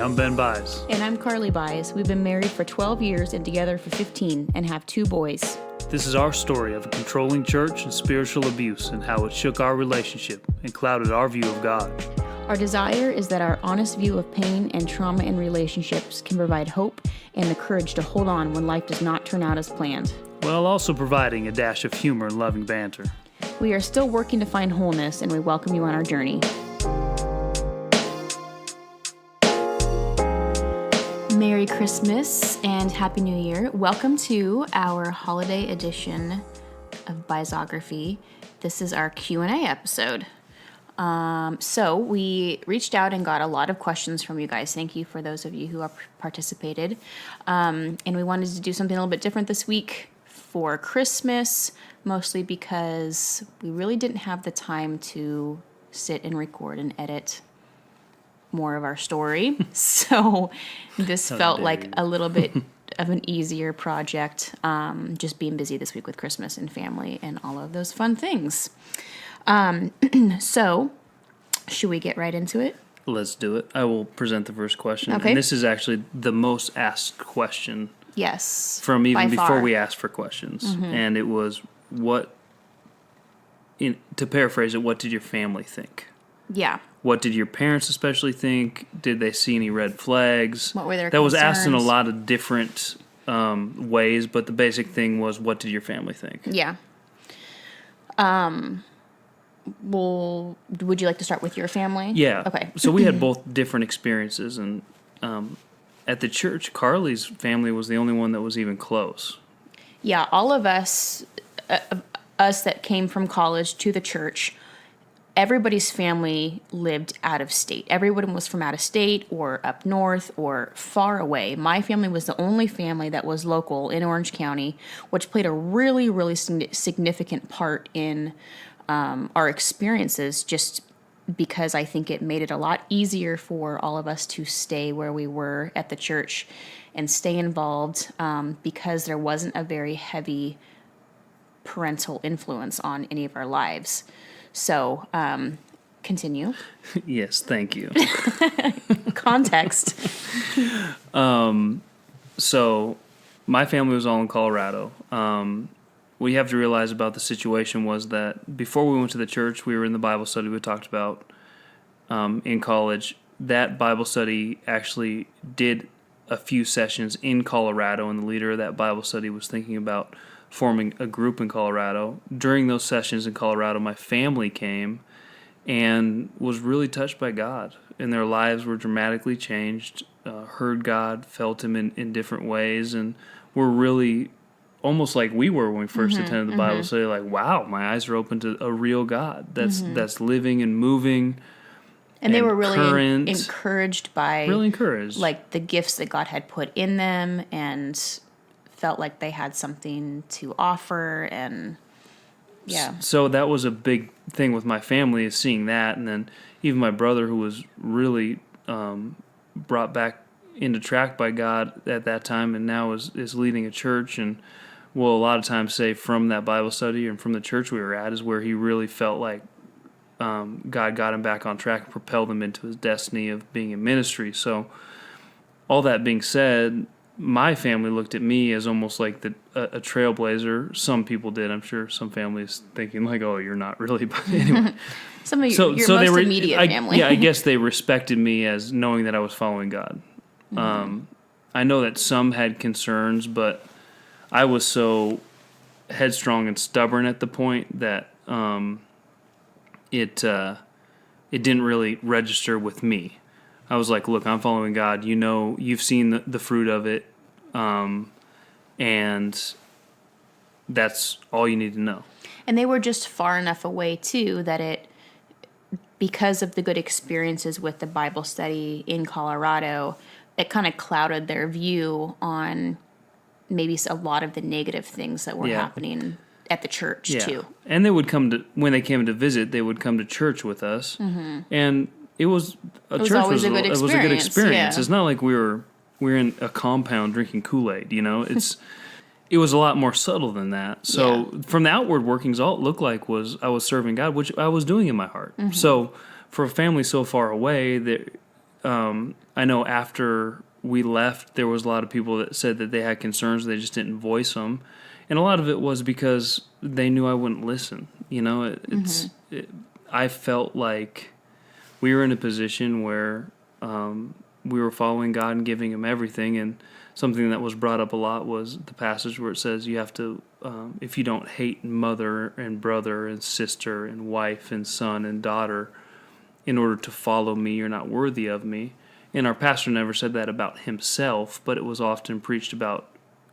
I'm Ben Bies. And I'm Carly Bies. We've been married for 12 years and together for 15 and have 2 boys. This is our story of a controlling church and spiritual abuse and how it shook our relationship and clouded our view of God. Our desire is that our honest view of pain and trauma in relationships can provide hope and the courage to hold on when life does not turn out as planned, while also providing a dash of humor and loving banter. We are still working to find wholeness, and we welcome you on our journey. Merry Christmas and Happy New Year. Welcome to our holiday edition of Biesography. This is our Q&A episode. So we reached out and got a lot of questions from you guys. Thank you for those of you who have participated. And we wanted to do something a little bit different this week for Christmas, mostly because we really didn't have the time to sit and record and edit more of our story. So this felt like a little bit of an easier project, just being busy this week with Christmas and family and all of those fun things. So should we get right into it? Let's do it. I will present the first question. Okay. And this is actually the most asked question. Yes. From even before far. we asked for questions. Mm-hmm. And it was, to paraphrase it, what did your family think? Yeah. What did your parents especially think? Did they see any red flags? What were their That was concerns? asked in a lot of different ways, but the basic thing was, what did your family think? Yeah. Well, would you like to start with your family? Yeah. Okay. So we had both different experiences, and at the church, Carly's family was the only one that was even close. Yeah, all of us that came from college to the church, everybody's family lived out of state. Everyone was from out of state or up north or far away. My family was the only family that was local in Orange County, which played a really, really significant part in our experiences, just because I think it made it a lot easier for all of us to stay where we were at the church and stay involved, because there wasn't a very heavy parental influence on any of our lives. So, continue. Yes, thank you. Context. So, my family was all in Colorado. We have to realize about the situation was that before we went to the church, we were in the Bible study we talked about in college. That Bible study actually did a few sessions in Colorado, and the leader of that Bible study was thinking about forming a group in Colorado. During those sessions in Colorado, my family came and was really touched by God, and their lives were dramatically changed, heard God, felt Him in different ways, and were really almost like we were when we first attended the Bible study, like, wow, my eyes are open to a real God that's living and moving. And they were really current, encouraged by like the gifts that God had put in them, and felt like they had something to offer. And yeah, so that was a big thing with my family, is seeing that. And then even my brother, who was really brought back into track by God at that time, and now is leading a church, and will a lot of times say from that Bible study and from the church we were at is where he really felt like God got him back on track and propelled him into his destiny of being in ministry. So all that being said, my family looked at me as almost like a trailblazer. Some people did. I'm sure some families thinking like, oh, you're not really. But anyway. Some of your most immediate family. Yeah, I guess they respected me as knowing that I was following God. I know that some had concerns, but I was so headstrong and stubborn at the point that it didn't really register with me. I was like, look, I'm following God. You know, you've seen the fruit of it, and that's all you need to know. And they were just far enough away, too, that because of the good experiences with the Bible study in Colorado, it kind of clouded their view on maybe a lot of the negative things that were happening at the church, too. And they would when they came to visit, they would come to church with us. And it was a good experience. Yeah. It's not like we're in a compound drinking Kool-Aid, you know? It was a lot more subtle than that. So from the outward workings, all it looked like was I was serving God, which I was doing in my heart. So for a family so far away, I know after we left, there was a lot of people that said that they had concerns, they just didn't voice them. And a lot of it was because they knew I wouldn't listen. You know, I felt like we were in a position where we were following God and giving Him everything. And something that was brought up a lot was the passage where it says you have to, if you don't hate mother and brother and sister and wife and son and daughter in order to follow me, you're not worthy of me. And our pastor never said that about himself, but it was often preached about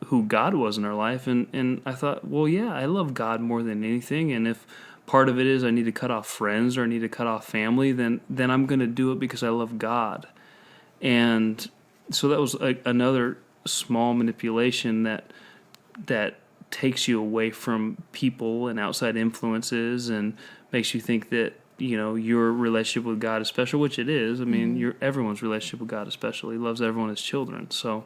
who God was in our life. And I thought, well, yeah, I love God more than anything. And if part of it is I need to cut off friends or I need to cut off family, then I'm going to do it because I love God. And so that was another small manipulation that takes you away from people and outside influences and makes you think that, you know, your relationship with God is special, which it is. I mean, everyone's relationship with God is special. He loves everyone as children. So,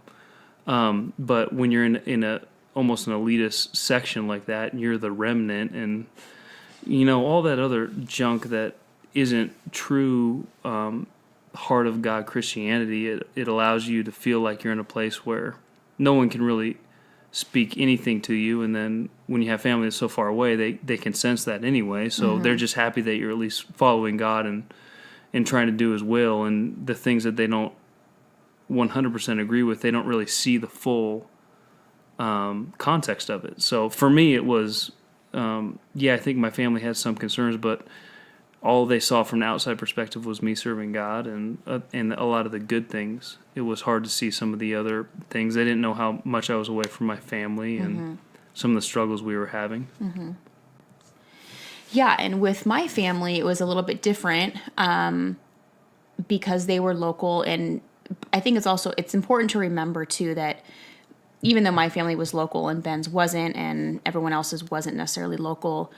but when you're in a almost an elitist section like that, and you're the remnant, and you know all that other junk that isn't true heart of God Christianity, it allows you to feel like you're in a place where no one can really speak anything to you, and then when you have family that's so far away, they can sense that anyway, so they're just happy that you're at least following God and trying to do His will, and the things that they don't 100% agree with, they don't really see the full context of it. So for me, it was, I think my family had some concerns, but all they saw from the outside perspective was me serving God and a lot of the good things. It was hard to see some of the other things. They didn't know how much I was away from my family and some of the struggles we were having. Mm-hmm. Yeah, and with my family, it was a little bit different because they were local. And I think it's important to remember, too, that even though my family was local and Ben's wasn't and everyone else's wasn't necessarily local,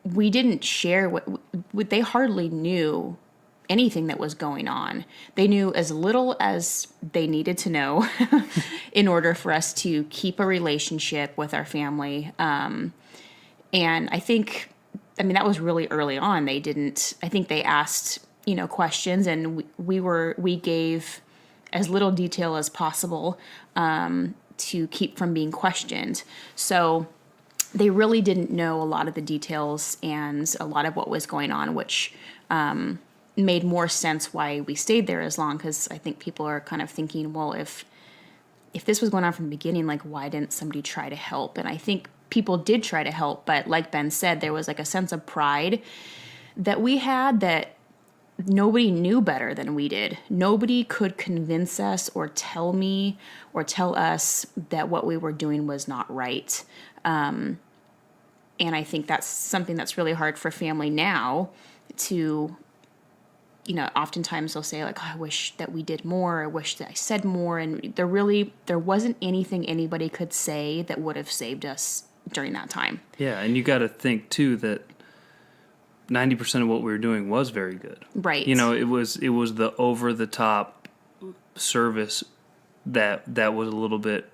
we didn't share what they hardly knew anything that was going on. They knew as little as they needed to know in order for us to keep a relationship with our family. And I think, that was really early on. I think they asked, questions, and we gave as little detail as possible to keep from being questioned. So they really didn't know a lot of the details and a lot of what was going on, which made more sense why we stayed there as long, because I think people are kind of thinking, well, if this was going on from the beginning, like, why didn't somebody try to help? And I think people did try to help, but like Ben said, there was like a sense of pride that we had that nobody knew better than we did. Nobody could convince us or tell me or tell us that what we were doing was not right. And I think that's something that's really hard for family now to, oftentimes they'll say like, oh, I wish that we did more. I wish that I said more. And there wasn't anything anybody could say that would have saved us during that time. Yeah. And you got to think too, that 90% of what we were doing was very good. Right. It was the over the top service that was a little bit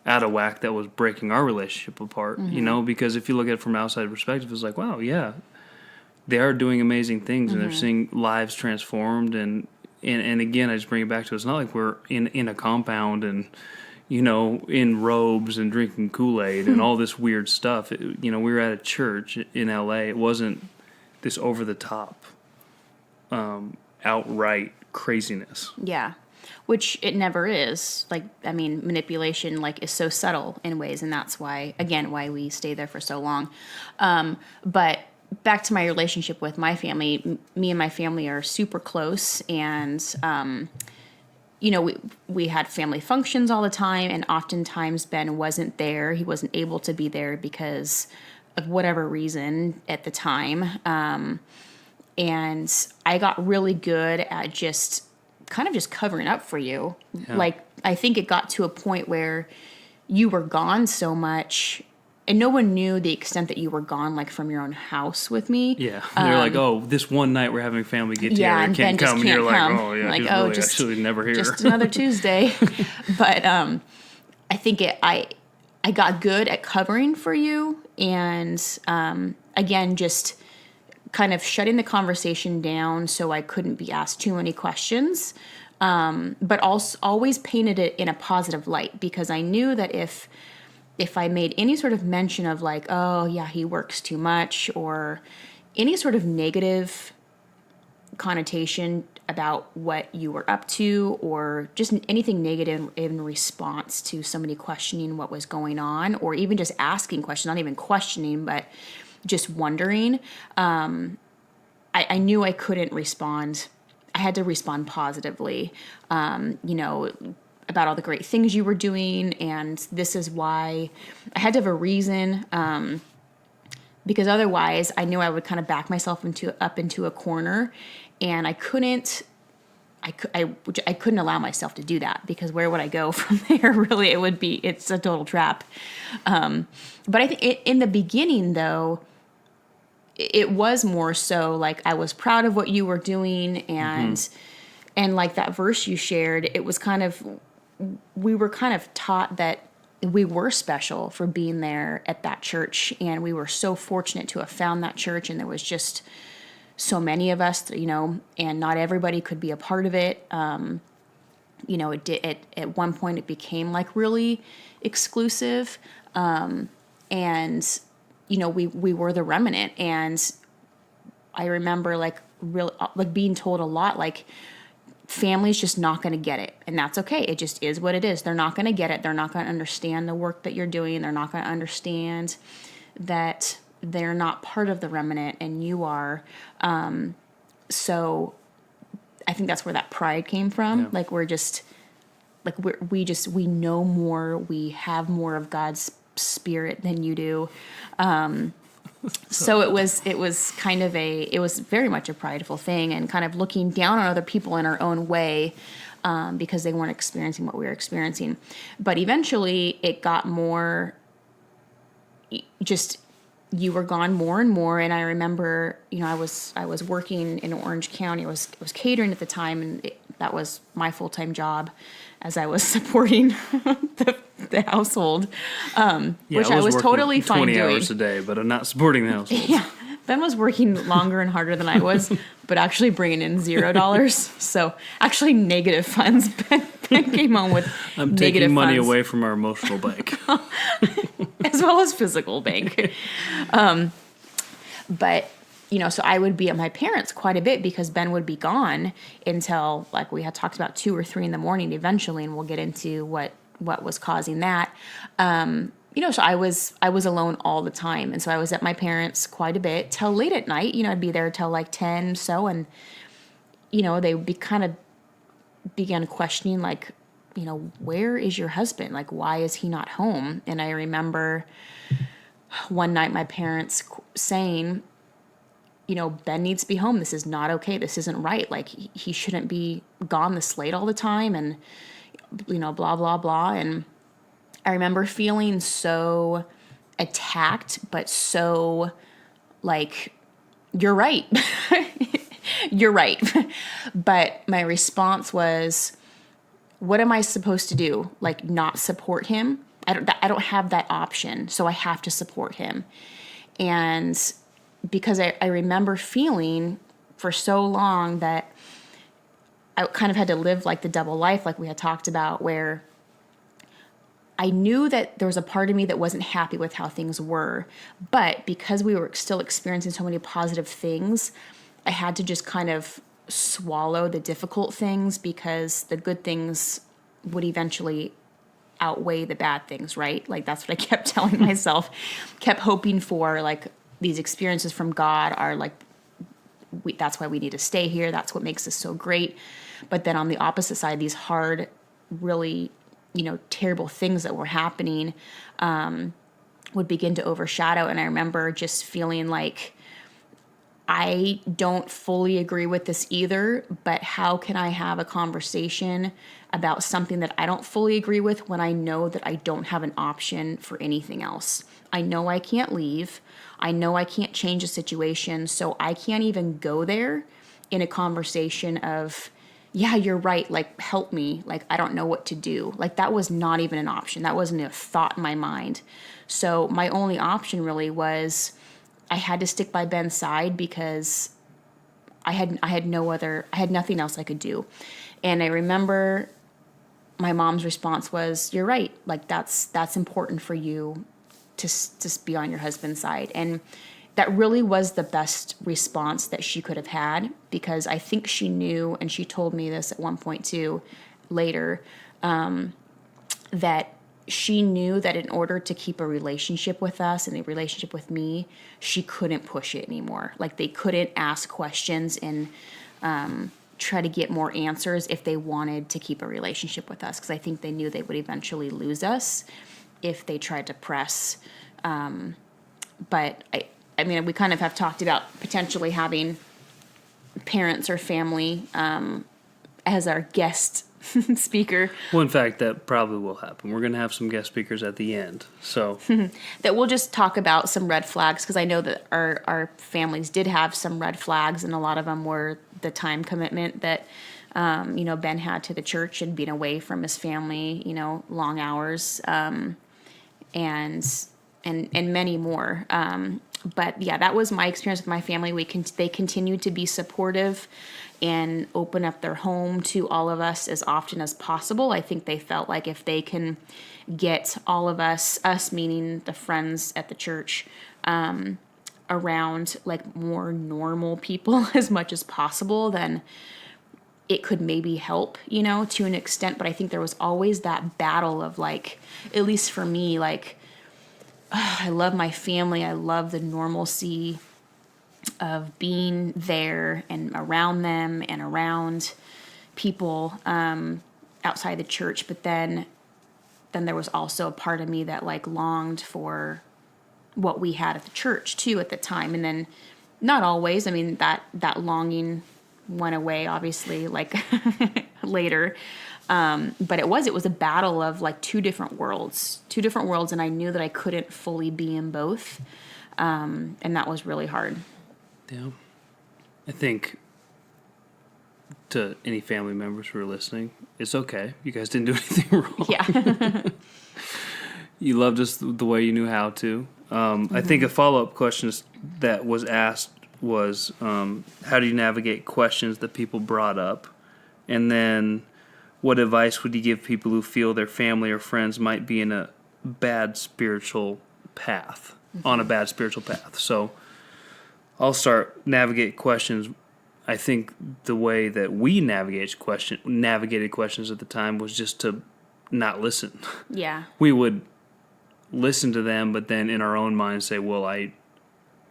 out of whack, that was breaking our relationship apart, because if you look at it from outside perspective, it's like, wow, yeah, they are doing amazing things and they're seeing lives transformed. And again, I just bring it back to, it's not like we're in a compound and, in robes and drinking Kool-Aid and all this weird stuff. We were at a church in LA. It wasn't this over the top, outright craziness. Yeah. Which it never is. Manipulation is so subtle in ways, and that's why we stay there for so long. But back to my relationship with my family, me and my family are super close, and we had family functions all the time, and oftentimes Ben wasn't there. He wasn't able to be there because of whatever reason at the time. And I got really good at just covering up for you. Yeah. I think it got to a point where you were gone so much and no one knew the extent that you were gone, from your own house with me. Yeah. They're like, oh, this one night we're having family get together. Yeah, and can't Ben come. Just can't and you're come. like, oh, yeah, he's really actually never here. Just another Tuesday. But I think I got good at covering for you. And again, just kind of shutting the conversation down so I couldn't be asked too many questions, but also always painted it in a positive light, because I knew that if I made any sort of mention of like, oh yeah, he works too much, or any sort of negative connotation about what you were up to, or just anything negative in response to somebody questioning what was going on, or even just asking questions, not even questioning, but just wondering, I knew I couldn't respond. I had to respond positively, about all the great things you were doing, and this is why. I had to have a reason, because otherwise I knew I would kind of back myself up into a corner, and I couldn't allow myself to do that, because where would I go from there? Really, it's a total trap. But I think in the beginning, though, it was more so like I was proud of what you were doing, and like that verse you shared, it was kind of, we were kind of taught that we were special for being there at that church, and we were so fortunate to have found that church, and there was just so many of us, and not everybody could be a part of it. It did, at one point it became like really exclusive, and we were the remnant. And I remember like being told a lot, like, family's just not going to get it, and that's okay. It just is what it is. They're not going to get it. They're not going to understand the work that you're doing. They're not going to understand that they're not part of the remnant and you are. So I think that's where that pride came from. Yeah. Like, we're just like, we know more, we have more of God's spirit than you do. So it was kind of it was very much a prideful thing, and kind of looking down on other people in our own way, because they weren't experiencing what we were experiencing. But eventually it got more, just, you were gone more and more. And I remember, I was working in Orange County. I was catering at the time, and that was my full-time job, as I was supporting the household, which I was totally fine doing. 20 hours a day, but I'm not supporting the household. Yeah, Ben was working longer and harder than I was, but actually bringing in $0. So actually negative funds. Ben came home with I'm negative taking money funds. away from our emotional bank. As well as physical bank. But, so I would be at my parents' quite a bit, because Ben would be gone until, like we had talked about, 2 or 3 in the morning eventually, and we'll get into what was causing that. So I was alone all the time, and so I was at my parents' quite a bit till late at night. I'd be there till like 10 so, and they would be kind of began questioning, like, where is your husband? Like, why is he not home? And I remember one night my parents saying, Ben needs to be home. This is not okay. This isn't right. Like, he shouldn't be gone this late all the time, and blah, blah, blah. And I remember feeling so attacked, but so like, you're right. You're right. But my response was, what am I supposed to do? Like, not support him? I don't have that option, so I have to support him. And because I remember feeling for so long that I kind of had to live like the double life, like we had talked about, where I knew that there was a part of me that wasn't happy with how things were, but because we were still experiencing so many positive things, I had to just kind of swallow the difficult things, because the good things would eventually outweigh the bad things, right? Like, that's what I kept telling myself, kept hoping for, like, these experiences from God are like, that's why we need to stay here. That's what makes us so great. But then on the opposite side, these hard, really, terrible things that were happening would begin to overshadow. And I remember just feeling like, I don't fully agree with this either, but how can I have a conversation about something that I don't fully agree with when I know that I don't have an option for anything else? I know I can't leave. I know I can't change the situation, so I can't even go there in a conversation of, yeah, you're right, like, help me, like, I don't know what to do. Like, that was not even an option. That wasn't a thought in my mind. So my only option really was, I had to stick by Ben's side because I had nothing else I could do. And I remember my mom's response was, "You're right. Like that's important for you to be on your husband's side." And that really was the best response that she could have had, because I think she knew, and she told me this at one point too, later, that she knew that in order to keep a relationship with us and a relationship with me, she couldn't push it anymore. Like, they couldn't ask questions and try to get more answers if they wanted to keep a relationship with us, because I think they knew they would eventually lose us if they tried to press. But I mean, we kind of have talked about potentially having parents or family as our guest speaker. Well, in fact, that probably will happen. We're going to have some guest speakers at the end. So That we'll just talk about some red flags, because I know that our families did have some red flags, and a lot of them were the time commitment that Ben had to the church and being away from his family, long hours, and many more. But yeah, that was my experience with my family. They continued to be supportive and open up their home to all of us as often as possible. I think they felt like if they can get all of us meaning the friends at the church, around like more normal people as much as possible, then it could maybe help, to an extent. But I think there was always that battle of, like, at least for me, like, I love my family. I love the normalcy of being there and around them and around people outside the church. But then there was also a part of me that, like, longed for what we had at the church too at the time. And then not always. I mean, that longing went away, obviously, like later. But it was a battle of, like, two different worlds, and I knew that I couldn't fully be in both. And that was really hard. yeah, I think to any family members who are listening, it's okay. You guys didn't do anything wrong. Yeah. You loved us the way you knew how to. I think a follow-up question that was asked was, how do you navigate questions that people brought up? And then, what advice would you give people who feel their family or friends might be in a bad spiritual path, on a bad spiritual path? So I'll start navigate questions. I think the way that we navigated questions at the time was just to not listen. Yeah. We would listen to them, but then in our own minds say, well,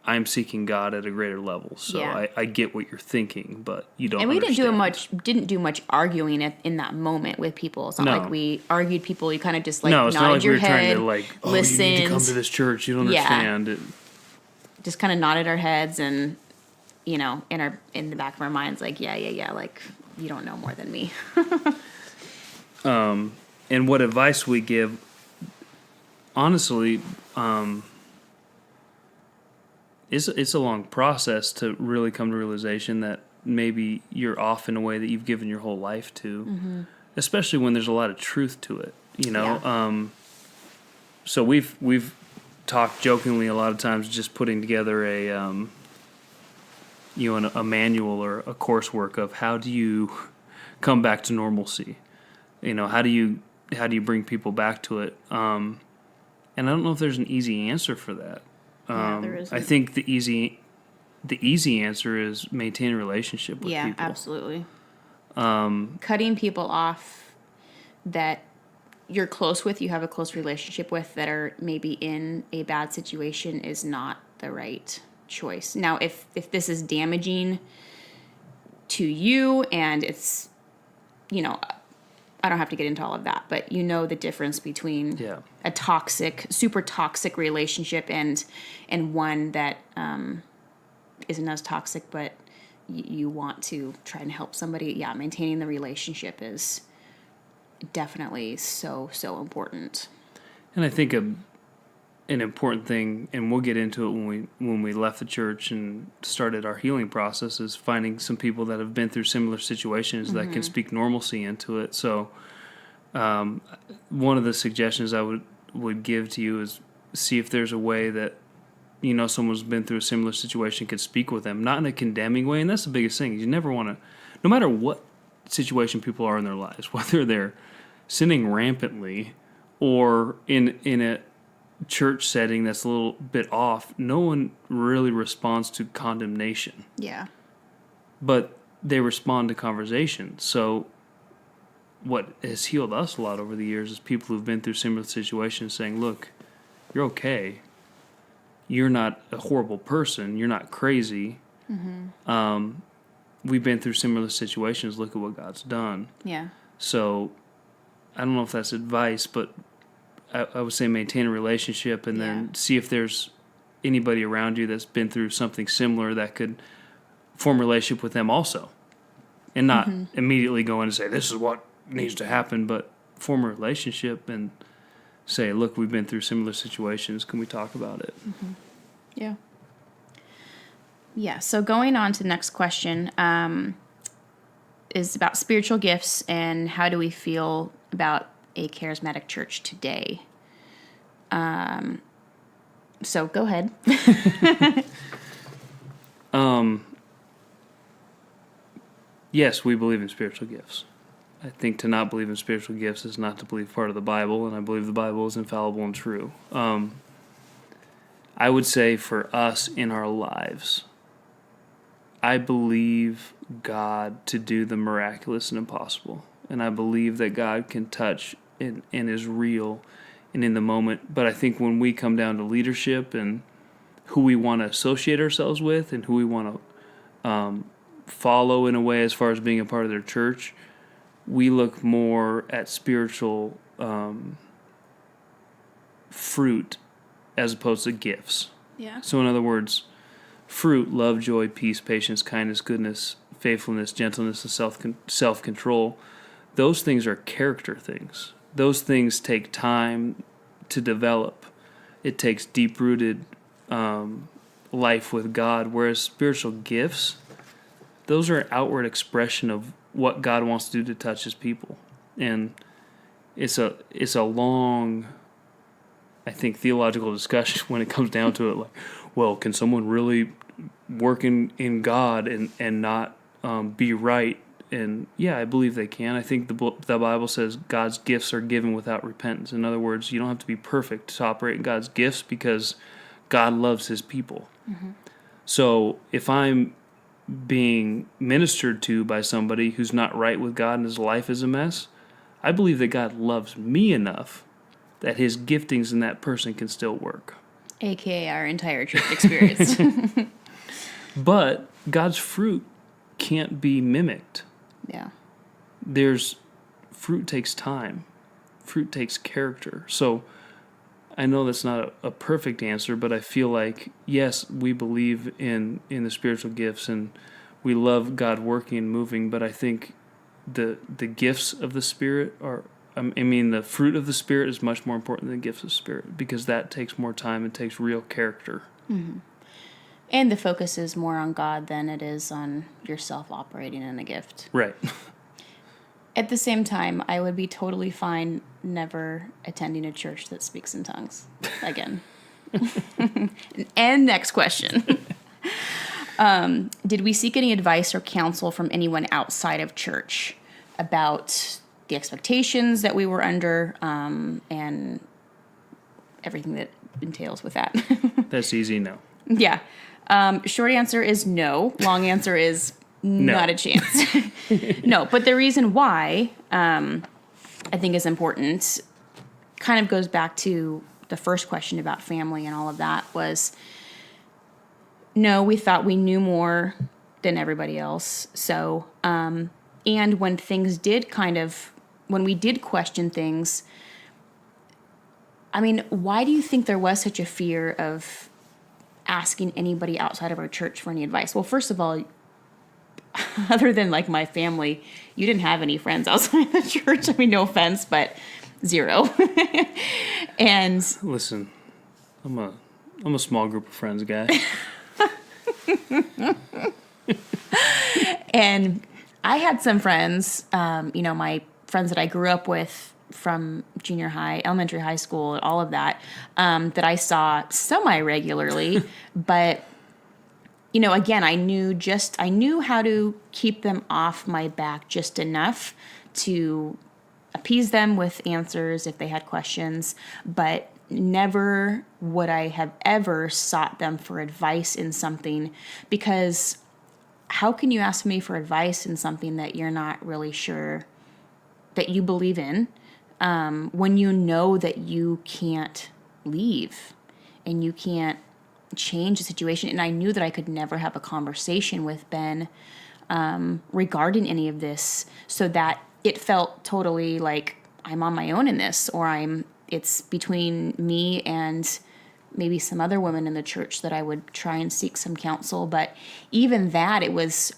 I'm seeking God at a greater level, so Yeah. I get what you're thinking, but you don't. And we understand. didn't do much arguing in that moment with people. It's not No. like we argued people. You kind of just, like, No, it's not nodded like we your were head, trying to, like, oh, listened, you need to come to this church. You don't Yeah. understand. just kind of nodded our heads, and in the back of our minds, like, yeah, like, you don't know more than me. And what advice we give, honestly, it's a long process to really come to realization that maybe you're off in a way that you've given your whole life to, especially when there's a lot of truth to it, Yeah. So we've talked jokingly a lot of times just putting together a manual or a coursework of how do you come back to normalcy. How do you bring people back to it? And I don't know if there's an easy answer for that. Yeah, there isn't. I think the easy answer is maintain a relationship with Yeah, people. absolutely. Cutting people off that you're close with, you have a close relationship with, that are maybe in a bad situation, is not the right choice. Now, if this is damaging to you, and it's, I don't have to get into all of that, but the difference between Yeah. a super toxic relationship and one that isn't as toxic, but you want to try and help somebody. Yeah, maintaining the relationship is definitely so important. And I think an important thing, and we'll get into it when we left the church and started our healing process, is finding some people that have been through similar situations that can speak normalcy into it. So one of the suggestions I would give to you is see if there's a way that someone's been through a similar situation could speak with them, not in a condemning way. And that's the biggest thing. You never want to, no matter what situation people are in their lives, whether they're sinning rampantly or in a church setting that's a little bit off, no one really responds to condemnation. Yeah. But they respond to conversation. So what has healed us a lot over the years is people who've been through similar situations saying, look, you're okay. You're not a horrible person. You're not crazy. Mm-hmm. We've been through similar situations. Look at what God's done. Yeah. So I don't know if that's advice, but I would say maintain a relationship and then see if there's anybody around you that's been through something similar that could form a relationship with them also. And not immediately go in and say, this is what needs to happen, but form a relationship and say, look, we've been through similar situations. Can we talk about it? Mm-hmm. Yeah. Yeah, so going on to the next question is about spiritual gifts and how do we feel about a charismatic church today. So go ahead. Yes, we believe in spiritual gifts. I think to not believe in spiritual gifts is not to believe part of the Bible, and I believe the Bible is infallible and true. I would say for us in our lives, I believe God to do the miraculous and impossible. And I believe that God can touch and is real and in the moment. But I think when we come down to leadership and who we want to associate ourselves with and who we want to follow in a way as far as being a part of their church, we look more at spiritual fruit as opposed to gifts. Yeah. So in other words, fruit, love, joy, peace, patience, kindness, goodness, faithfulness, gentleness, and self-control, those things are character things. Those things take time to develop. It takes deep-rooted life with God, whereas spiritual gifts, those are an outward expression of what God wants to do to touch his people. And it's a long, I think, theological discussion when it comes down to it. Like, well, can someone really work in God and not be right? And yeah, I believe they can. I think the Bible says God's gifts are given without repentance. In other words, you don't have to be perfect to operate in God's gifts because God loves his people. Mm-hmm. So if I'm being ministered to by somebody who's not right with God and his life is a mess, I believe that God loves me enough that his giftings in that person can still work. AKA our entire church experience. But God's fruit can't be mimicked. Yeah. Fruit takes time. Fruit takes character. So I know that's not a perfect answer, but I feel like, yes, we believe in the spiritual gifts and we love God working and moving, but I think the gifts of the Spirit the fruit of the Spirit is much more important than the gifts of the Spirit because that takes more time and takes real character. Mm-hmm. And the focus is more on God than it is on yourself operating in a gift. Right. At the same time, I would be totally fine never attending a church that speaks in tongues again. And next question. Did we seek any advice or counsel from anyone outside of church about the expectations that we were under and everything that entails with that? That's easy, no. Yeah. Short answer is no. Long answer is not a chance. No, but the reason why I think is important kind of goes back to the first question about family and all of that was, no, we thought we knew more than everybody else. So, and when when we did question things, I mean, why do you think there was such a fear of asking anybody outside of our church for any advice? Well, first of all, other than like my family, you didn't have any friends outside the church. I mean, no offense, but zero. And listen, I'm a small group of friends guy. And I had some friends, my friends that I grew up with from junior high, elementary, high school, all of that, that I saw semi-regularly. But, you know, again, I knew how to keep them off my back just enough to appease them with answers if they had questions, but never would I have ever sought them for advice in something, because how can you ask me for advice in something that you're not really sure that you believe in, when you know that you can't leave and you can't change the situation? And I knew that I could never have a conversation with Ben regarding any of this, so that it felt totally like I'm on my own in this, or it's between me and maybe some other women in the church that I would try and seek some counsel. But even that, it was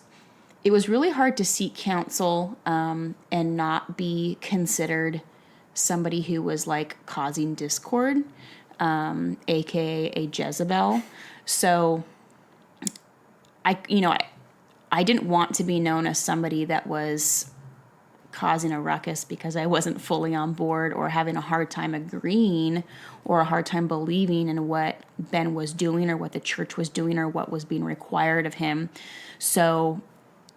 really hard to seek counsel and not be considered somebody who was like causing discord, aka a Jezebel. So I didn't want to be known as somebody that was causing a ruckus because I wasn't fully on board, or having a hard time agreeing, or a hard time believing in what Ben was doing, or what the church was doing, or what was being required of him. So,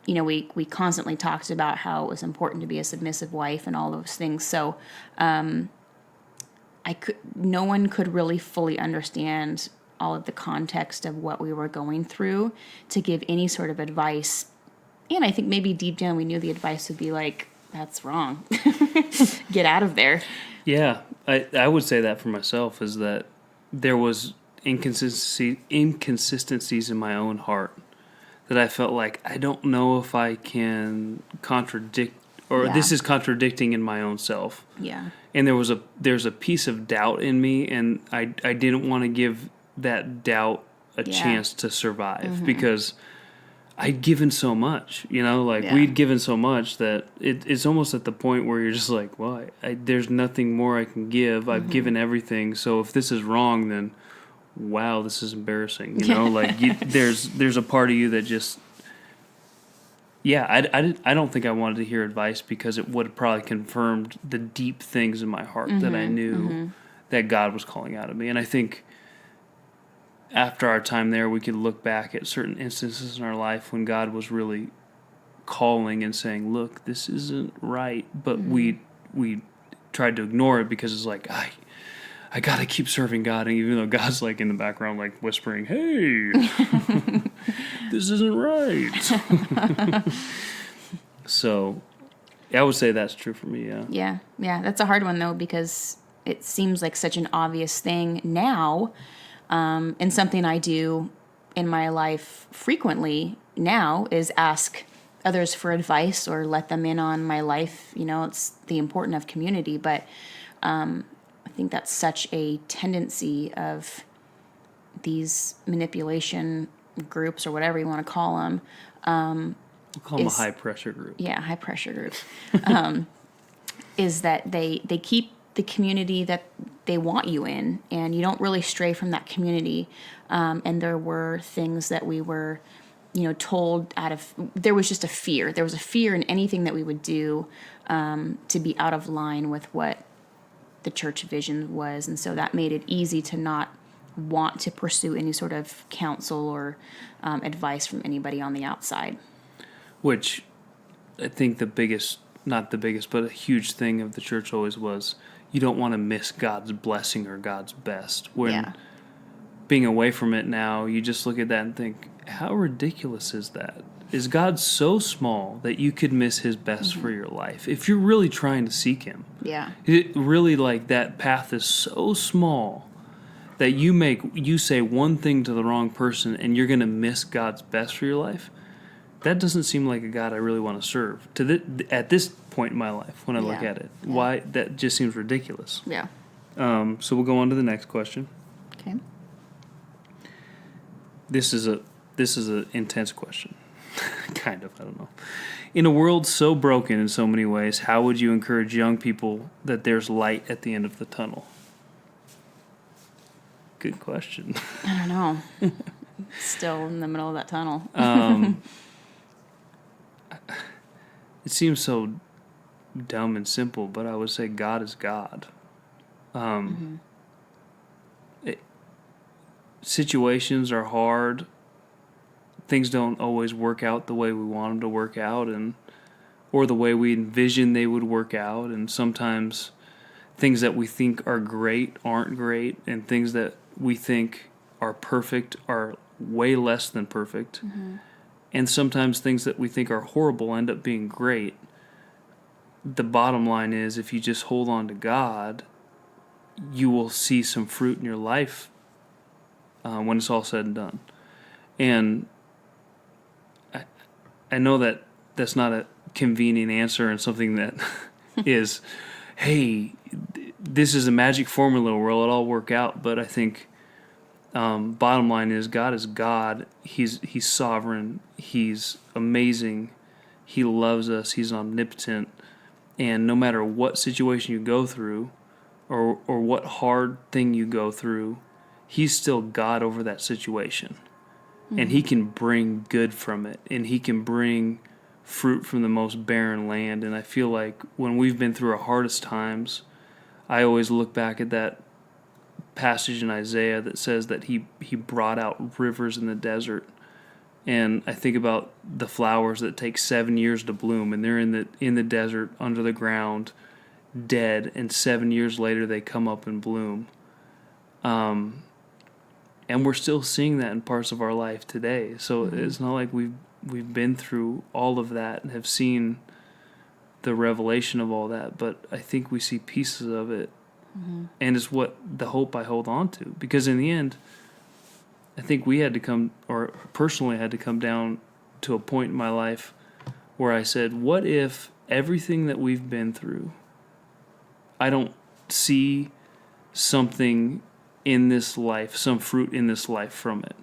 you know, we constantly talked about how it was important to be a submissive wife and all those things. So no one could really fully understand all of the context of what we were going through to give any sort of advice. And I think maybe deep down we knew the advice would be like, that's wrong. Get out of there. Yeah, I would say that for myself, is that there was inconsistencies in my own heart that I felt like I don't know if I can contradict, or this is contradicting in my own self. Yeah. And there's a piece of doubt in me, and I didn't want to give that doubt a chance to survive, because I'd given so much, you know, like we'd given so much that it's almost at the point where you're just like, well, there's nothing more I can give. I've given everything. So if this is wrong, then wow, this is embarrassing. You know, like there's a part of you that just, I don't think I wanted to hear advice, because it would have probably confirmed the deep things in my heart that I knew that God was calling out of me. And I think after our time there, we could look back at certain instances in our life when God was really calling and saying, look, this isn't right. But we tried to ignore it, because it's like, I got to keep serving God. And even though God's like in the background, like whispering, hey, this isn't right. So I would say that's true for me, yeah. Yeah. That's a hard one, though, because it seems like such an obvious thing now. And something I do in my life frequently now is ask others for advice, or let them in on my life. You know, it's the importance of community, but I think that's such a tendency of these manipulation groups, or whatever you want to call them. We'll call them a high-pressure group. Yeah, high-pressure group. Is that they keep the community that they want you in, and you don't really stray from that community. And there were things that we were, you know, told there was just a fear. There was a fear in anything that we would do to be out of line with what the church vision was. And so that made it easy to not want to pursue any sort of counsel or advice from anybody on the outside. Which I think not the biggest, but a huge thing of the church always was, you don't want to miss God's blessing or God's best. When being away from it now, you just look at that and think, how ridiculous is that? Is God so small that you could miss his best for your life? If you're really trying to seek him. Yeah. It really, like, that path is so small that you say one thing to the wrong person and you're going to miss God's best for your life. That doesn't seem like a God I really want to serve at this point in my life when I look at it. Yeah. Why? That just seems ridiculous. Yeah. So we'll go on to the next question. Okay. This is an intense question. Kind of, I don't know. In a world so broken in so many ways, how would you encourage young people that there's light at the end of the tunnel? Good question. I don't know. Still in the middle of that tunnel. It seems so dumb and simple, but I would say God is God. Situations are hard. Things don't always work out the way we want them to work out, or the way we envision they would work out. And sometimes things that we think are great aren't great, and things that we think are perfect are way less than perfect. And sometimes things that we think are horrible end up being great. The bottom line is, if you just hold on to God, you will see some fruit in your life when it's all said and done. And I know that that's not a convenient answer and something that is, hey, this is a magic formula where it'll all work out. But I think bottom line is, God is God. He's sovereign. He's amazing. He loves us. He's omnipotent. And no matter what situation you go through, or what hard thing you go through, He's still God over that situation. And He can bring good from it. And He can bring fruit from the most barren land. And I feel like when we've been through our hardest times, I always look back at that passage in Isaiah that says that he brought out rivers in the desert. And I think about the flowers that take 7 years to bloom, and they're in the desert under the ground, dead, and 7 years later they come up and bloom. And we're still seeing that in parts of our life today. So it's not like we've been through all of that and have seen the revelation of all that, but I think we see pieces of it. And it's what the hope I hold on to. Because in the end, I think we had to come, or personally had to come down to a point in my life where I said, what if everything that we've been through, I don't see something in this life, some fruit in this life from it.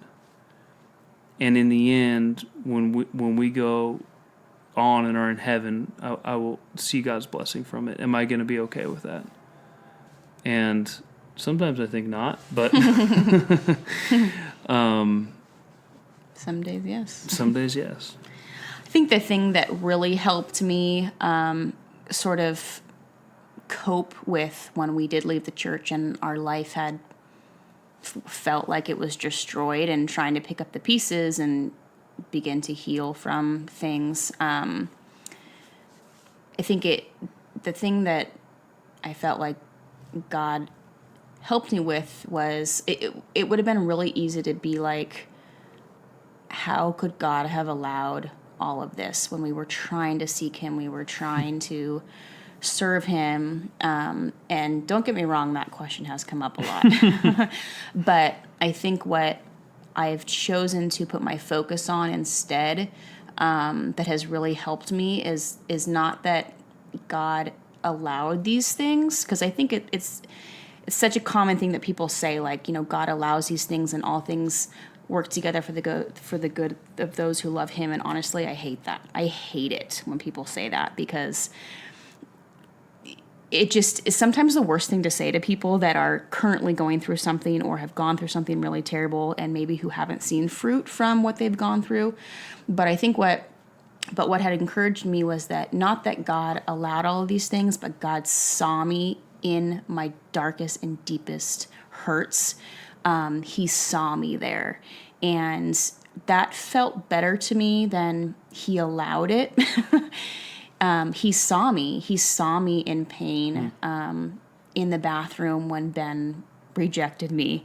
And in the end, when we go on and are in heaven, I will see God's blessing from it. Am I going to be okay with that? And sometimes I think not, but Some days, yes. Some days, yes. I think the thing that really helped me sort of cope with when we did leave the church and our life had felt like it was destroyed, and trying to pick up the pieces and begin to heal from things. I think the thing that I felt like God helped me with was it would have been really easy to be like, how could God have allowed all of this when we were trying to seek Him, we were trying to serve Him? And don't get me wrong, that question has come up a lot. But I think what I've chosen to put my focus on instead, that has really helped me is not that God allowed these things, because I think it's such a common thing that people say, like, God allows these things and all things work together for the good of those who love Him. And honestly, I hate that. I hate it when people say that, because it just is sometimes the worst thing to say to people that are currently going through something or have gone through something really terrible, and maybe who haven't seen fruit from what they've gone through. But I think what had encouraged me was that not that God allowed all of these things, but God saw me in my darkest and deepest hurts. He saw me there. And that felt better to me than He allowed it. He saw me. He saw me in pain in the bathroom when Ben rejected me.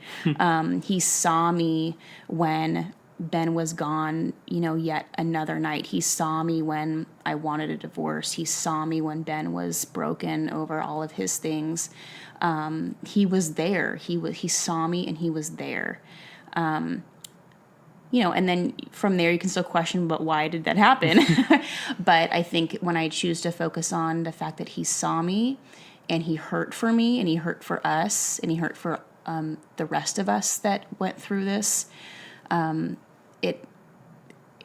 He saw me when Ben was gone, yet another night. He saw me when I wanted a divorce. He saw me when Ben was broken over all of his things. He was there. He saw me and He was there. And then from there you can still question, but why did that happen? But I think when I choose to focus on the fact that He saw me and He hurt for me and He hurt for us and He hurt for the rest of us that went through this, it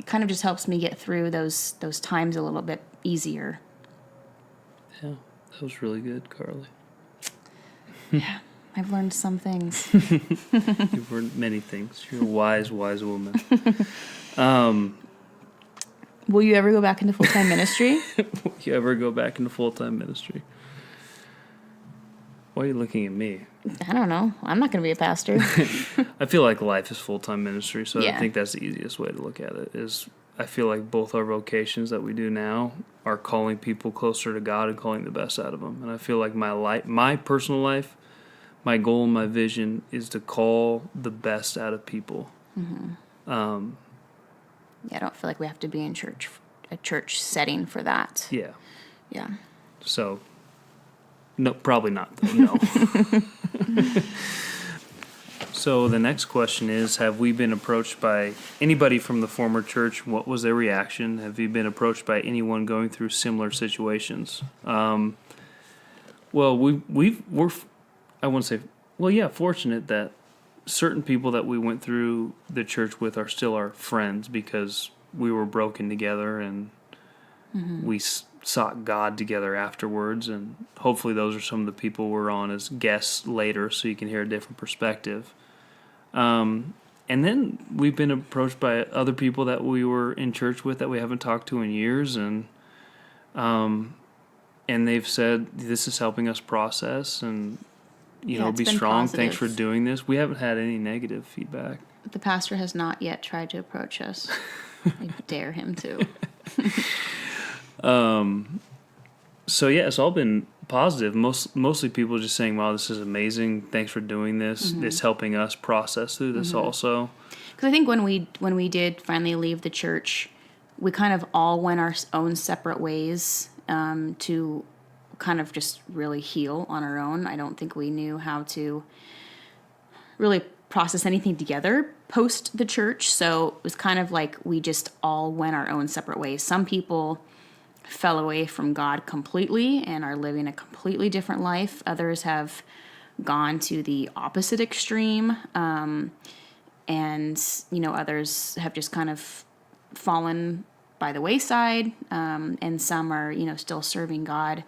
kind of just helps me get through those times a little bit easier. Yeah, that was really good, Carly. Yeah, I've learned some things. You've learned many things. You're a wise woman. Will you ever go back into full-time ministry? Will you ever go back into full-time ministry? Why are you looking at me? I don't know. I'm not going to be a pastor. I feel like life is full-time ministry, so Yeah. I think that's the easiest way to look at it. Is I feel like both our vocations that we do now are calling people closer to God and calling the best out of them. And I feel like my personal life, my goal and my vision is to call the best out of people. Yeah, I don't feel like we have to be in a church setting for that. Yeah. Yeah. So, no, probably not. No. So the next question is, have we been approached by anybody from the former church? What was their reaction? Have you been approached by anyone going through similar situations? Well, we're I wouldn't say, well, yeah, fortunate that certain people that we went through the church with are still our friends because we were broken together and we sought God together afterwards. And hopefully those are some of the people we're on as guests later so you can hear a different perspective. And then we've been approached by other people that we were in church with that we haven't talked to in years. And they've said, this is helping us process and, It's be been strong. positive. Thanks for doing this. We haven't had any negative feedback. The pastor has not yet tried to approach us. I dare him to. So yeah, it's all been positive. Mostly people just saying, wow, this is amazing. Thanks for doing this. It's helping us process through this also. Because I think when we did finally leave the church, we kind of all went our own separate ways to kind of just really heal on our own. I don't think we knew how to really process anything together post the church. So it was kind of like we just all went our own separate ways. Some people fell away from God completely and are living a completely different life. Others have gone to the opposite extreme. And others have just kind of fallen by the wayside. And some are, still serving God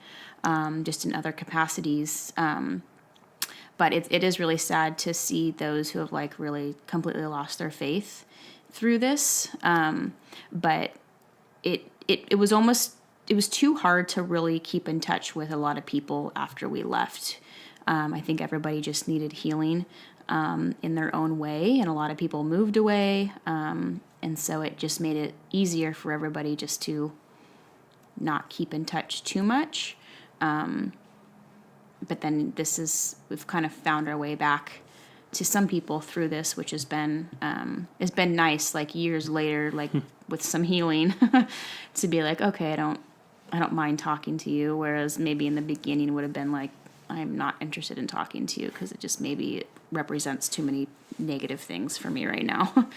just in other capacities. But it is really sad to see those who have really completely lost their faith through this. But it was too hard to really keep in touch with a lot of people after we left. I think everybody just needed healing in their own way, and a lot of people moved away. And so it just made it easier for everybody just to not keep in touch too much. But then we've kind of found our way back to some people through this, which has been nice, years later, with some healing to be okay, I don't mind talking to you. Whereas maybe in the beginning would have been I'm not interested in talking to you because it just maybe it represents too many negative things for me right now.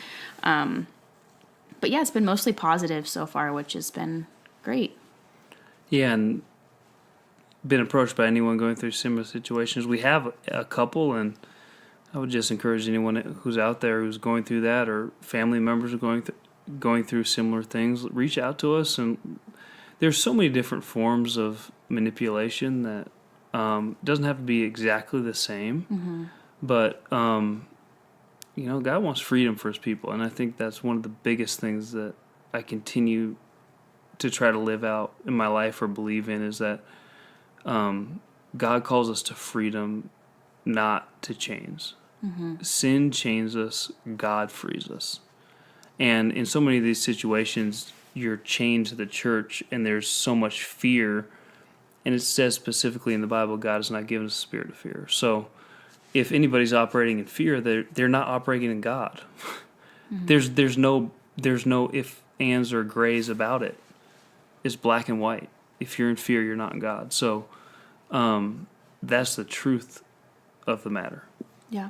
But yeah, it's been mostly positive so far, which has been great. Yeah, and been approached by anyone going through similar situations. We have a couple, and I would just encourage anyone who's out there who's going through that, or family members are going through similar things, reach out to us. And there's so many different forms of manipulation that doesn't have to be exactly the same, but God wants freedom for His people, and I think that's one of the biggest things that I continue to try to live out in my life or believe in is that God calls us to freedom, not to chains. Sin chains us, God frees us. And in so many of these situations, you're chained to the church, and there's so much fear. And it says specifically in the Bible, God has not given us a spirit of fear. So if anybody's operating in fear, they're not operating in God. There's no if, ands, or grays about it. It's black and white. If you're in fear, you're not in God. So that's the truth of the matter. Yeah.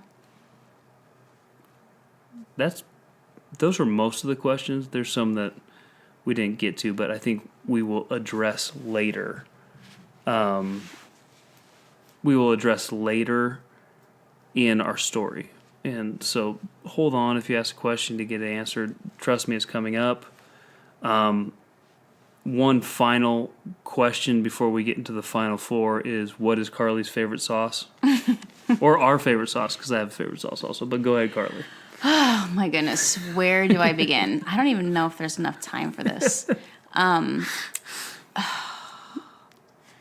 Those are most of the questions. There's some that we didn't get to, but I think we will address later. We will address later in our story. And so hold on if you ask a question to get it answered. Trust me, it's coming up. One final question before we get into the final four is, what is Carly's favorite sauce? Or our favorite sauce, because I have a favorite sauce also. But go ahead, Carly. Oh my goodness, where do I begin? I don't even know if there's enough time for this.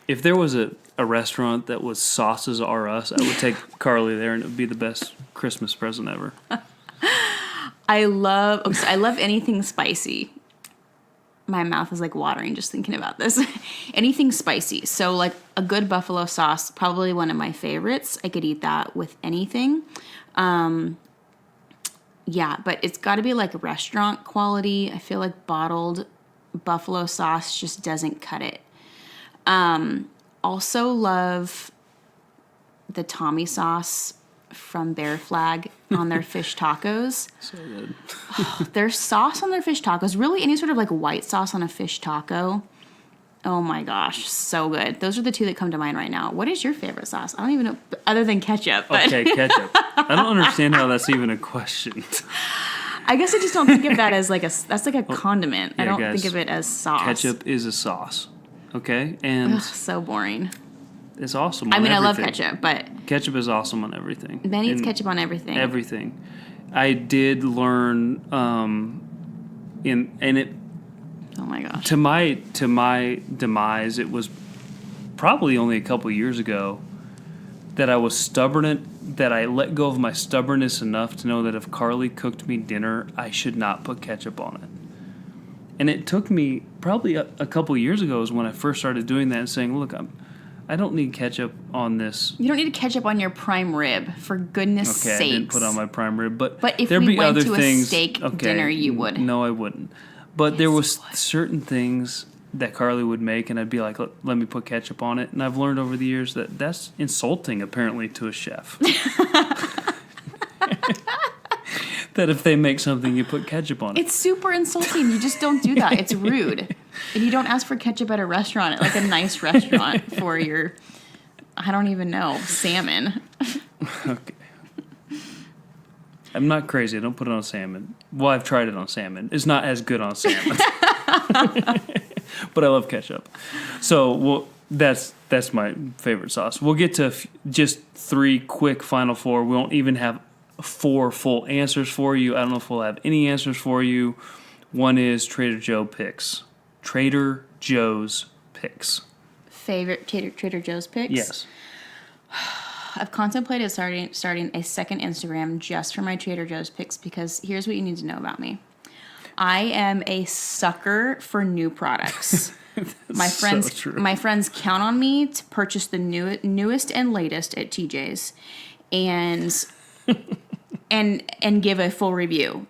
If there was a restaurant that was sauces are us, I would take Carly there, and it would be the best Christmas present ever. I love anything spicy. My mouth is like watering just thinking about this. Anything spicy. So like a good buffalo sauce, probably one of my favorites. I could eat that with anything. Yeah, but it's got to be like restaurant quality. I feel like bottled buffalo sauce just doesn't cut it. Also love the Tommy sauce from Bear Flag on their fish tacos. So good. Their sauce on their fish tacos, really any sort of like white sauce on a fish taco. Oh my gosh, so good. Those are the two that come to mind right now. What is your favorite sauce? I don't even know, other than ketchup. But Okay, ketchup. I don't understand how that's even a question. I guess I just don't think of that as like that's like a condiment. I yeah, don't guys, think of it as sauce. Ketchup is a sauce. Okay? And Ugh, so boring. it's awesome I on mean, I love everything. ketchup, but Ketchup is awesome on everything. Ben eats And ketchup on everything. Everything. I did learn Oh my gosh. to my demise, it was probably only a couple years ago that I was that I let go of my stubbornness enough to know that if Carly cooked me dinner, I should not put ketchup on it. And it took me probably a couple years ago is when I first started doing that and saying, look, I don't need ketchup on this. You don't need ketchup on your prime rib, for goodness sakes. Okay, I didn't put on my prime rib, but if there'd we be went other to a things. steak dinner, you would. No, I wouldn't. But there was certain things that Carly would make, and I'd be like, let me put ketchup on it. And I've learned over the years that that's insulting, apparently, to a chef. That if they make something, you put ketchup on it. It's super insulting. You just don't do that. It's rude. And you don't ask for ketchup at a restaurant, at like a nice restaurant for your, I don't even know, salmon. Okay. I'm not crazy. I don't put it on salmon. Well, I've tried it on salmon. It's not as good on salmon. But I love ketchup. So, that's my favorite sauce. We'll get to just 3 quick final 4. We won't even have 4 full answers for you. I don't know if we'll have any answers for you. One is Trader Joe picks. Trader Joe's picks. Favorite Trader Joe's picks? Yes. I've contemplated starting a second Instagram just for my Trader Joe's picks, because here's what you need to know about me. I am a sucker for new products. My friends count on me to purchase the newest and latest at TJ's, and give a full review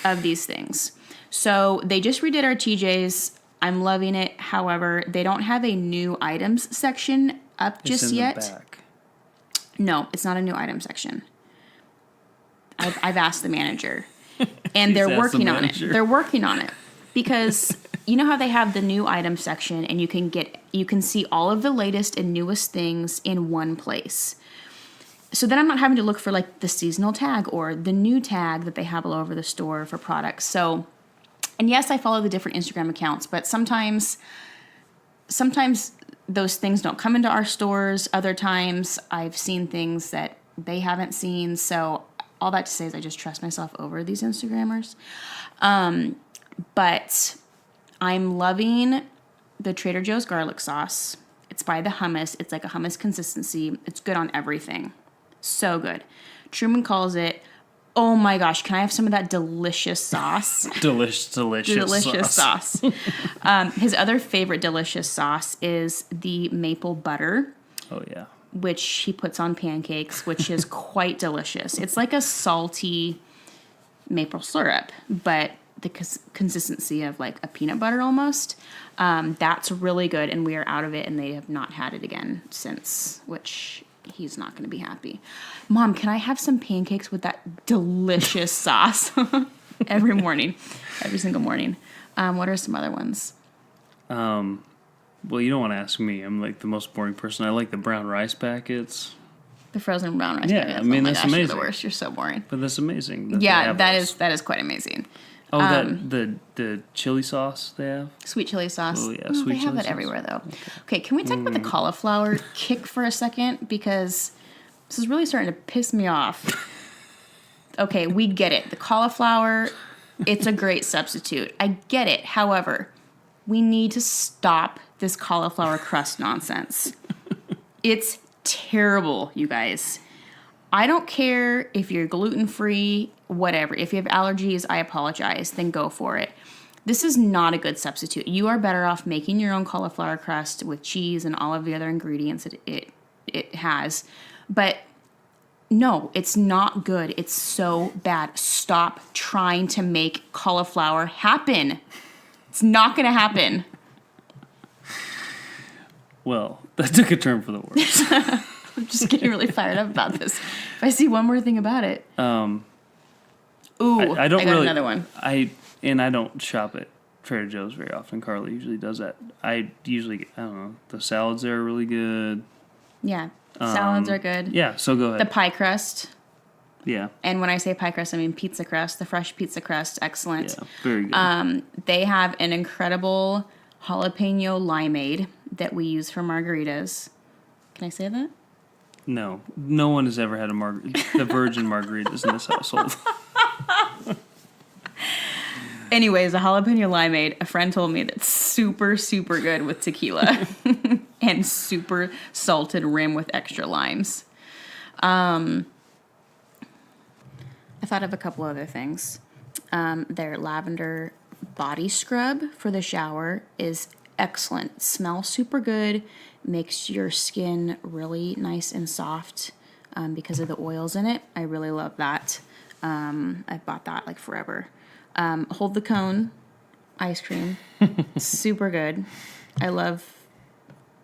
of these things. So they just redid our TJ's. I'm loving it. However, they don't have a new items section up just yet. The back. No, it's not a new item section. I've asked the manager, and they're working on it. They're working on it because you know how they have the new item section, and you can see all of the latest and newest things in one place. So then I'm not having to look for like the seasonal tag or the new tag that they have all over the store for products. So, and yes, I follow the different Instagram accounts, but sometimes those things don't come into our stores. Other times I've seen things that they haven't seen. So all that to say is I just trust myself over these Instagrammers. But I'm loving the Trader Joe's garlic sauce. It's by the hummus. It's like a hummus consistency. It's good on everything. So good. Truman calls it, oh my gosh, can I have some of that delicious sauce? Delicious sauce. His other favorite delicious sauce is the maple butter. Oh, yeah. Which he puts on pancakes, which is quite delicious. It's like a salty maple syrup, but the consistency of like a peanut butter almost. That's really good, and we are out of it, and they have not had it again since, which he's not going to be happy. Mom, can I have some pancakes with that delicious sauce? Every morning, every single morning. What are some other ones? Well, you don't want to ask me. I'm like the most boring person. I like the brown rice packets. The frozen brown rice Yeah, packets. I mean, oh my that's gosh, amazing. You're the worst. You're so boring. But that's amazing. Yeah, that is quite amazing. Oh, the chili sauce they have? Sweet chili sauce. Oh, yeah, They sweet have chili that sauce. everywhere, though. Okay, can we talk about the cauliflower kick for a second? Because this is really starting to piss me off. Okay, we get it. The cauliflower, it's a great substitute. I get it. However, we need to stop this cauliflower crust nonsense. It's terrible, you guys. I don't care if you're gluten-free, whatever. If you have allergies, I apologize. Then go for it. This is not a good substitute. You are better off making your own cauliflower crust with cheese and all of the other ingredients it has. But no, it's not good. It's so bad. Stop trying to make cauliflower happen. It's not going to happen. Well, that took a turn for the worse. I'm just getting really fired up about this. If I see one more thing about it. I I don't got really, another one. I don't shop at Trader Joe's very often. Carly usually does that. I don't know, the salads there are really good. Yeah, salads are good. Yeah, so go ahead. The pie crust. Yeah. And when I say pie crust, I mean pizza crust. The fresh pizza crust, excellent. Yeah, very good. They have an incredible jalapeno limeade that we use for margaritas. Can I say that? No one has ever had the virgin margaritas in this household. Anyways, a jalapeno limeade, a friend told me that's super, super good with tequila and super salted rim with extra limes. I thought of a couple other things. Their lavender body scrub for the shower is excellent. Smells super good. Makes your skin really nice and soft because of the oils in it. I really love that. I bought that like forever. Hold the Cone ice cream. Super good. I love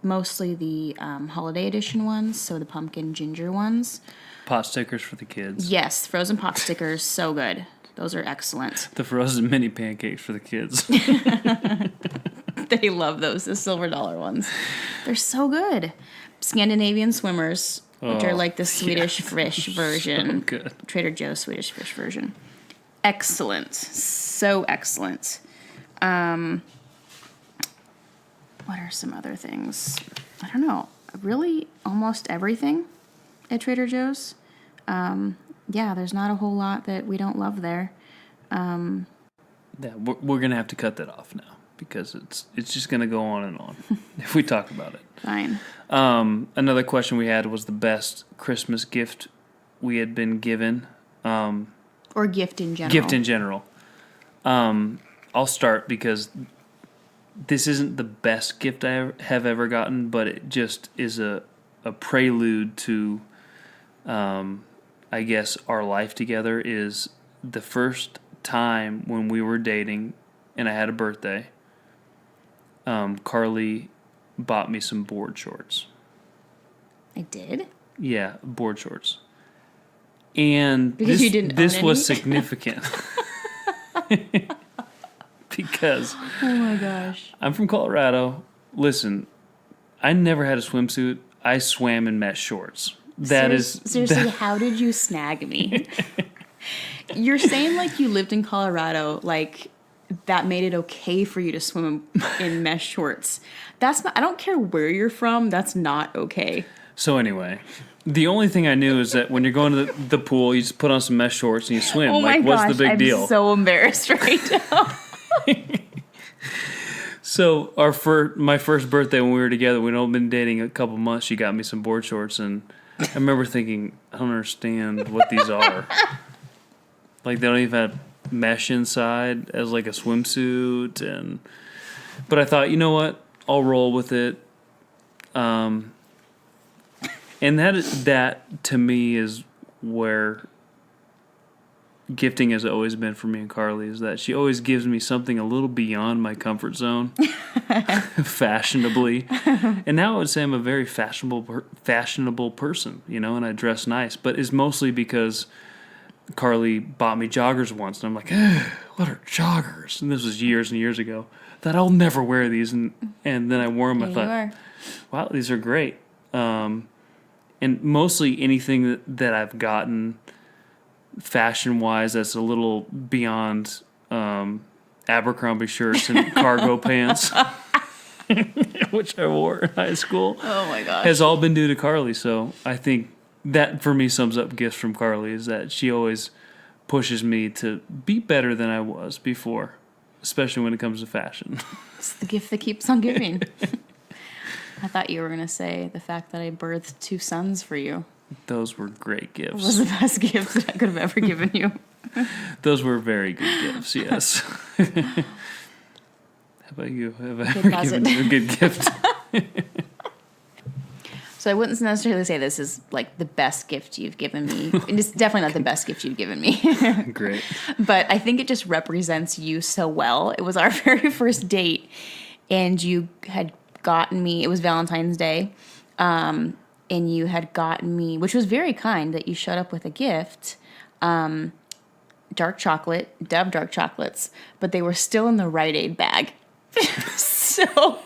mostly the holiday edition ones, so the pumpkin ginger ones. Pot stickers for the kids. Yes, frozen pot stickers, so good. Those are excellent. The frozen mini pancakes for the kids. They love those, the silver dollar ones. They're so good. Scandinavian swimmers, which are like the Swedish fish version. So good. Trader Joe's Swedish fish version. Excellent. So excellent. What are some other things? I don't know. Really, almost everything at Trader Joe's. Yeah, there's not a whole lot that we don't love there. Yeah, we're gonna have to cut that off now because it's just gonna go on and on if we talk about it. Fine. Another question we had was the best Christmas gift we had been given. Or gift in general. Gift in general. I'll start because this isn't the best gift I have ever gotten, but it just is a prelude to, I guess, our life together. Is the first time when we were dating and I had a birthday, Carly bought me some board shorts. I did? Yeah, board shorts. And because you didn't this own was any? significant. Because Oh my gosh. I'm from Colorado. Listen, I never had a swimsuit. I swam in mesh shorts. Seriously, how did you snag me? You're saying like you lived in Colorado, like that made it okay for you to swim in mesh shorts. That's not, I don't care where you're from, that's not okay. So anyway, the only thing I knew is that when you're going to the pool, you just put on some mesh shorts and you swim. Oh my gosh, what's the big deal? I'm so embarrassed right now. So my first birthday when we were together, we'd only been dating a couple months. She got me some board shorts, and I remember thinking, I don't understand what these are. Like they don't even have mesh inside as like a swimsuit, but I thought, you know what, I'll roll with it. And that to me is where gifting has always been for me and Carly, is that she always gives me something a little beyond my comfort zone, fashionably. And now I would say I'm a very fashionable person, and I dress nice, but it's mostly because Carly bought me joggers once, and I'm like, what are joggers? And this was years and years ago. That I'll never wear these, and then I wore them. There I thought, you are. wow, these are great. And mostly anything that I've gotten fashion-wise that's a little beyond Abercrombie shirts and cargo pants, which I wore in high school, Oh my gosh. has all been due to Carly. So I think that for me sums up gifts from Carly, is that she always pushes me to be better than I was before, especially when it comes to fashion. It's the gift that keeps on giving. I thought you were going to say the fact that I birthed 2 sons for you Those were great was gifts. the best gift that I could have ever given you. Those were very good gifts, yes. How about you? Have I Good ever closet. given you a good gift? So I wouldn't necessarily say this is like the best gift you've given me. And it's definitely not the best gift you've given me. Great. But I think it just represents you so well. It was our very first date, and you had gotten me, it was Valentine's Day, and you had gotten me, which was very kind that you showed up with a gift, dark chocolate, Dove dark chocolates, but they were still in the Rite Aid bag. So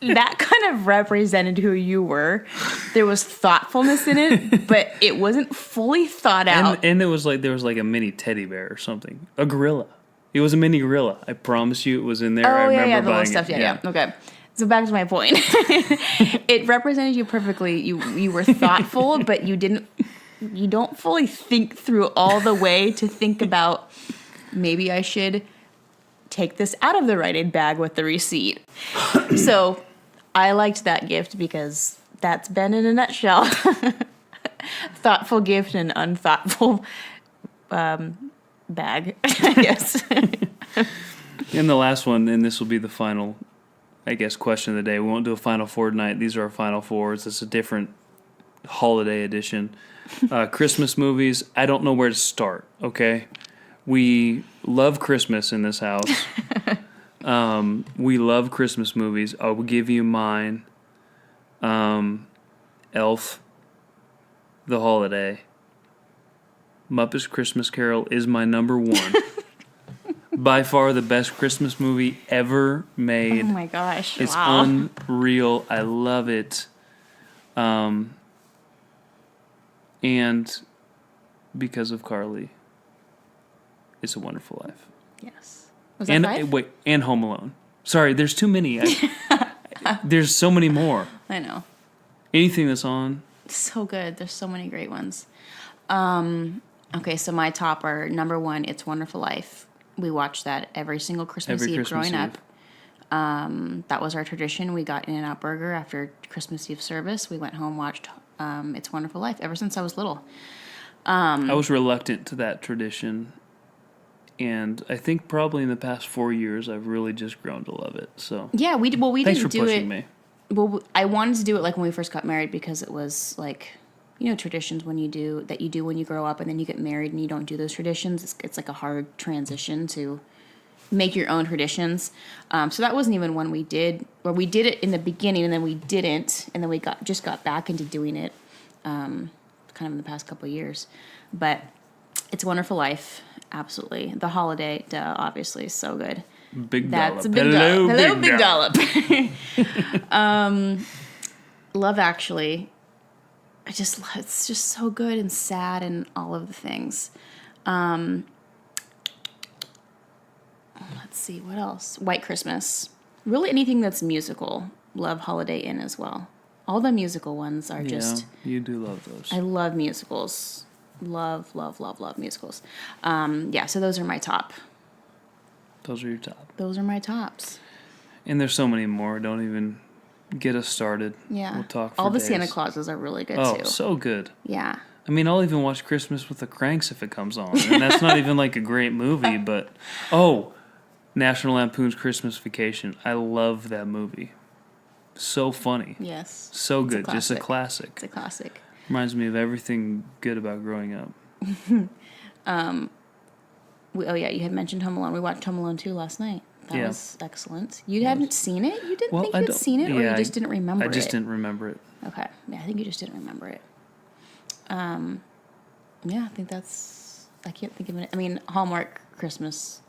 that kind of represented who you were. There was thoughtfulness in it, but it wasn't fully thought out. And there was like a mini teddy bear or something. A gorilla. It was a mini gorilla. I promise you it was in there. I Oh, remember yeah, the little buying stuff. it. Yeah. Okay. So back to my point. It represented you perfectly. You were thoughtful, but you don't fully think through all the way to think about maybe I should take this out of the Rite Aid bag with the receipt. So I liked that gift because that's Ben in a nutshell. Thoughtful gift and unthoughtful bag, I guess. And the last one, and this will be the final, I guess, question of the day. We won't do a Final Four tonight. These are our Final Fours. It's a different holiday edition. Christmas movies, I don't know where to start, okay? We love Christmas in this house. We love Christmas movies. I will give you mine. Elf, The Holiday. Muppets Christmas Carol is my number 1. By far the best Christmas movie ever made. Oh my gosh. It's wow. unreal. I love it. And because of Carly, It's a Wonderful Life. Yes. Was that 5? And Home Alone. Sorry, there's too many. There's so many more. I know. Anything that's on. So good. There's so many great ones. Okay, so my top are number 1, It's Wonderful Life. We watched that every single Christmas Every Eve Christmas growing Eve. up. That was our tradition. We got In-N-Out Burger after Christmas Eve service. We went home, watched It's Wonderful Life ever since I was little. I was reluctant to that tradition. And I think probably in the past 4 years, I've really just grown to love it. So Yeah, we thanks for didn't do pushing it. me. Well, I wanted to do it like when we first got married because it was like, traditions when you do when you grow up and then you get married and you don't do those traditions. It's like a hard transition to make your own traditions. So that wasn't even one we did, or we did it in the beginning and then we didn't, and then we got back into doing it, kind of in the past couple of years. But It's a Wonderful Life, absolutely. The Holiday, duh, obviously, so good. Big That's dollop. a big dollop. Hello, big dollop. dollop. Love Actually. It's just so good and sad and all of the things. Let's see, what else? White Christmas. Really anything that's musical. Love Holiday Inn as well. All the musical ones are just... Yeah, you do love those. I love musicals. Love, love, love, love musicals. So those are my top. Those are your top. Those are my tops. And there's so many more. Don't even get us started. Yeah. We'll talk for all the days. Santa Clauses are really good Oh, too. so good. Yeah. I mean, I'll even watch Christmas with the Cranks if it comes on. And that's not even like a great movie, but... Oh, National Lampoon's Christmas Vacation. I love that movie. So funny. Yes. So It's a good. Just a classic. It's a classic. Reminds me of everything good about growing up. You had mentioned Home Alone. We watched Home Alone 2 last night. That Yeah. was excellent. You hadn't seen it? You didn't Well, think I you'd don't- seen it, or yeah, you just didn't remember I it? just didn't remember it. Okay. Yeah, I think you just didn't remember it. I think that's... I can't think of it. I mean, Hallmark Christmas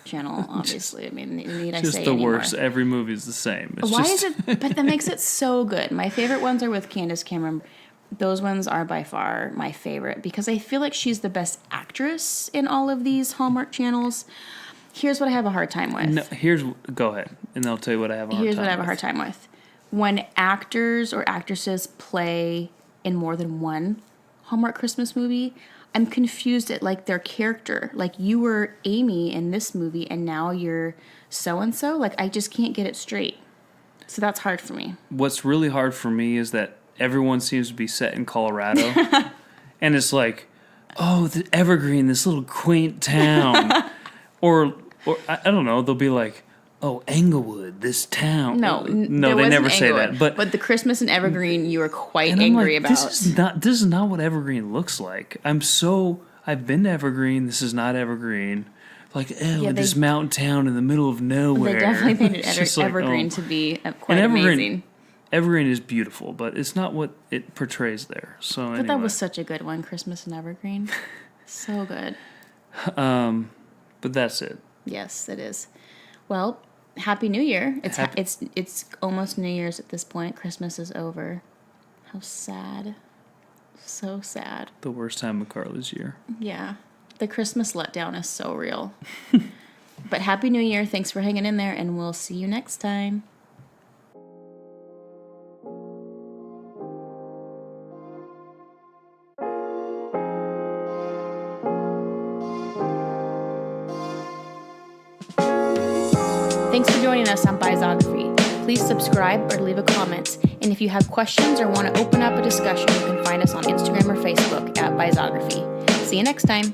Channel, obviously. I mean, need I Just say the anymore? worst. Every movie's the same. It's Why just, is it? But that makes it so good. My favorite ones are with Candace Cameron. Those ones are by far my favorite because I feel like she's the best actress in all of these Hallmark channels. Here's what I have a hard time with. No, go ahead, and I'll tell you what I have a hard Here's time what I have a with. hard time with. When actors or actresses play in more than one Hallmark Christmas movie, I'm confused at like their character. Like you were Amy in this movie and now you're so-and-so. Like I just can't get it straight. So that's hard for me. What's really hard for me is that everyone seems to be set in Colorado. And it's like, oh, the Evergreen, this little quaint town. or I don't know, they'll be like, oh, Englewood, this town. No, they never say that. But the Christmas in Evergreen, you were quite and angry I'm like, about. This is not what Evergreen looks like. I've been to Evergreen. This is not Evergreen. Like, this mountain town in the middle of nowhere. They definitely painted It's just like, Evergreen to be quite Evergreen, amazing. Evergreen is beautiful, but it's not what it portrays there. So I thought that was such a good one, Christmas in Evergreen. So good. But that's it. Yes, it is. Well, Happy New Year. It's almost New Year's at this point. Christmas is over. How sad. So sad. The worst time of Carla's year. Yeah. The Christmas letdown is so real. But Happy New Year. Thanks for hanging in there, and we'll see you next time. Thanks for joining us on Bizography. Please subscribe or leave a comment. And if you have questions or want to open up a discussion, you can find us on Instagram or Facebook at Bizography. See you next time.